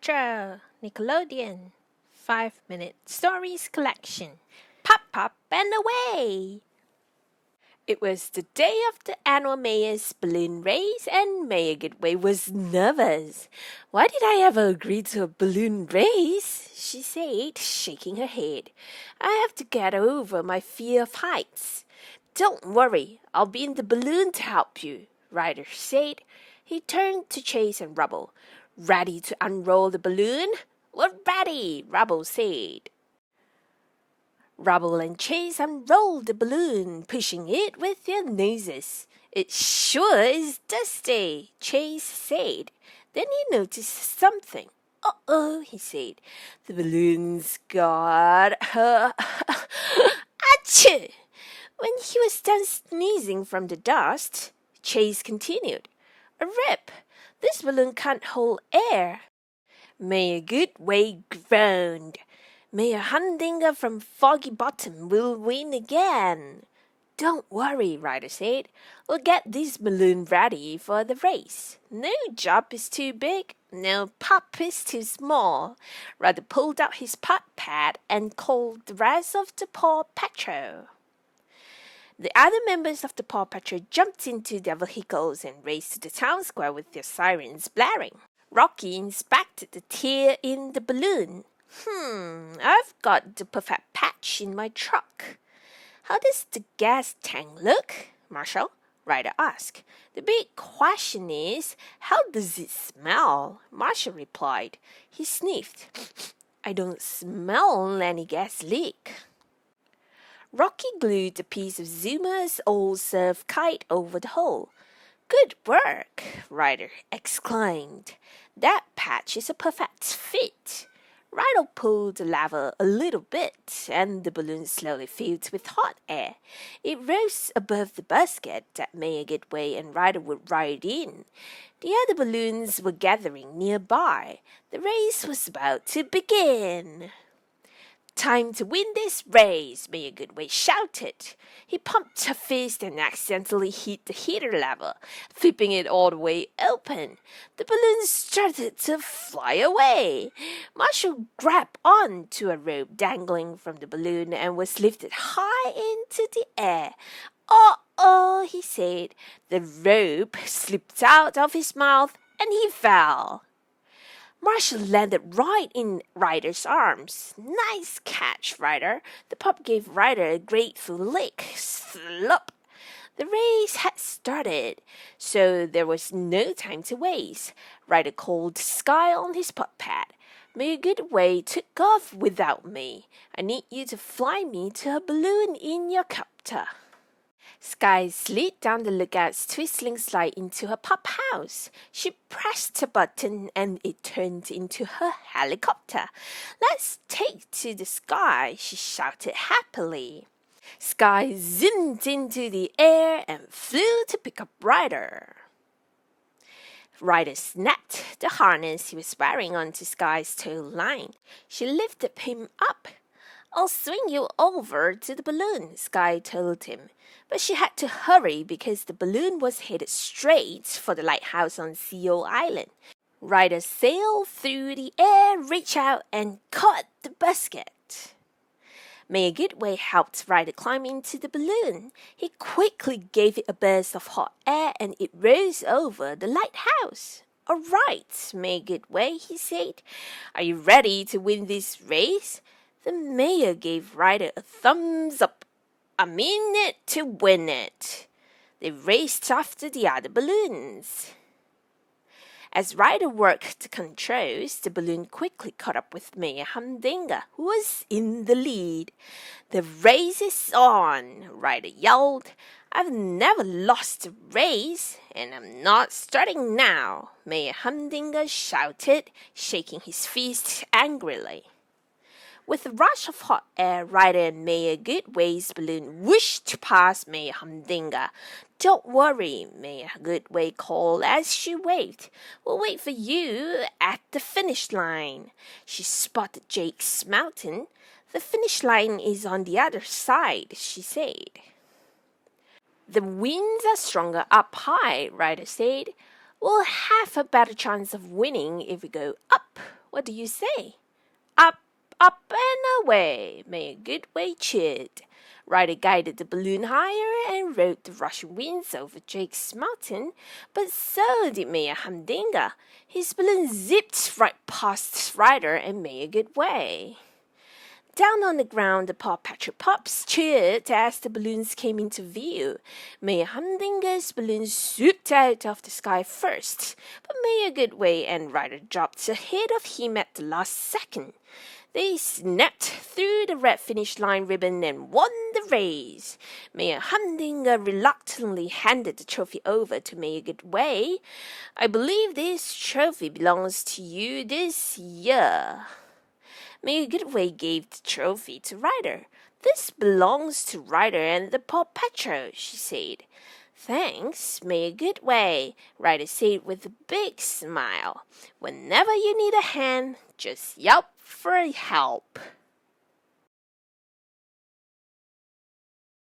Patrol, Nickelodeon, 5-minute stories collection. Pop, pop, and away! It was the day of the annual mayor's balloon race, and Mayor Goodway was nervous. Why did I ever agree to a balloon race? She said, shaking her head. I have to get over my fear of heights. Don't worry, I'll be in the balloon to help you, Ryder said. He turned to Chase and Rubble. Ready to unroll the balloon? We're ready, Rubble said. Rubble and Chase unrolled the balloon, pushing it with their noses. It sure is dusty, Chase said. Then he noticed something. Uh-oh, he said. The balloon's got her. Achoo! When he was done sneezing from the dust, Chase continued. A rip! This balloon can't hold air. Mayor Goodway groaned. Mayor Humdinger from Foggy Bottom will win again. Don't worry, Ryder said. We'll get this balloon ready for the race. No job is too big, no pup is too small. Ryder pulled out his pup pad and called the rest of the Paw Patrol. The other members of the Paw Patrol jumped into their vehicles and raced to the town square with their sirens blaring. Rocky inspected the tear in the balloon. I've got the perfect patch in my truck. How does the gas tank look, Marshall? Ryder asked. The big question is, how does it smell? Marshall replied. He sniffed. I don't smell any gas leak. Rocky glued a piece of Zuma's old surf kite over the hole. Good work, Ryder exclaimed. That patch is a perfect fit. Ryder pulled the lever a little bit, and the balloon slowly filled with hot air. It rose above the basket that Mayor Goodway and Ryder would ride in. The other balloons were gathering nearby. The race was about to begin. Time to win this race, Mayor Goodway shouted. He pumped her fist and accidentally hit the heater lever, flipping it all the way open. The balloon started to fly away. Marshall grabbed on to a rope dangling from the balloon and was lifted high into the air. Uh-oh, he said. The rope slipped out of his mouth and he fell. Marshall landed right in Ryder's arms. Nice catch, Ryder. The pup gave Ryder a grateful lick. Slop! The race had started, so there was no time to waste. Ryder called Skye on his pup pad. Mayor Goodway took off without me. I need you to fly me to a balloon in your copter. Skye slid down the lookout's twinkling slide into her pup house. She pressed a button and it turned into her helicopter. Let's take to the sky, she shouted happily. Skye zoomed into the air and flew to pick up Ryder. Ryder snapped the harness he was wearing onto Skye's tail line. She lifted him up. I'll swing you over to the balloon, Skye told him. But she had to hurry because the balloon was headed straight for the lighthouse on Seal Island. Ryder sailed through the air, reached out, and caught the basket. Mayor Goodway helped Ryder climb into the balloon. He quickly gave it a burst of hot air and it rose over the lighthouse. All right, Mayor Goodway, he said. Are you ready to win this race? The mayor gave Ryder a thumbs up. I'm in it to win it. They raced after the other balloons. As Ryder worked the controls, the balloon quickly caught up with Mayor Humdinger, who was in the lead. The race is on, Ryder yelled. I've never lost a race, and I'm not starting now, Mayor Humdinger shouted, shaking his fist angrily. With a rush of hot air, Ryder and Mayor Goodway's balloon whooshed past Mayor Humdinger. Don't worry, Mayor Goodway called as she waved. We'll wait for you at the finish line. She spotted Jake's mountain. The finish line is on the other side, she said. The winds are stronger up high, Ryder said. We'll have a better chance of winning if we go up, What do you say? Up, up and away, May a Goodway cheered. Ryder guided the balloon higher and rode the rushing winds over Jake's mountain, but so did Mayor Humdinger. His balloon zipped right past Ryder and May a Goodway. Down on the ground, the Paw Patrol pups cheered as the balloons came into view. Mayor Humdinger's balloon swooped out of the sky first, but Mayor Goodway and Ryder dropped ahead of him at the last second. They snapped through the red finish line ribbon and won the race. Mayor Humdinger reluctantly handed the trophy over to Mayor Goodway. I believe this trophy belongs to you this year. Mayor Goodway gave the trophy to Ryder. This belongs to Ryder and the Paw Patrol, she said. Thanks, Mayor Goodway, Ryder said with a big smile. Whenever you need a hand, just yelp for help.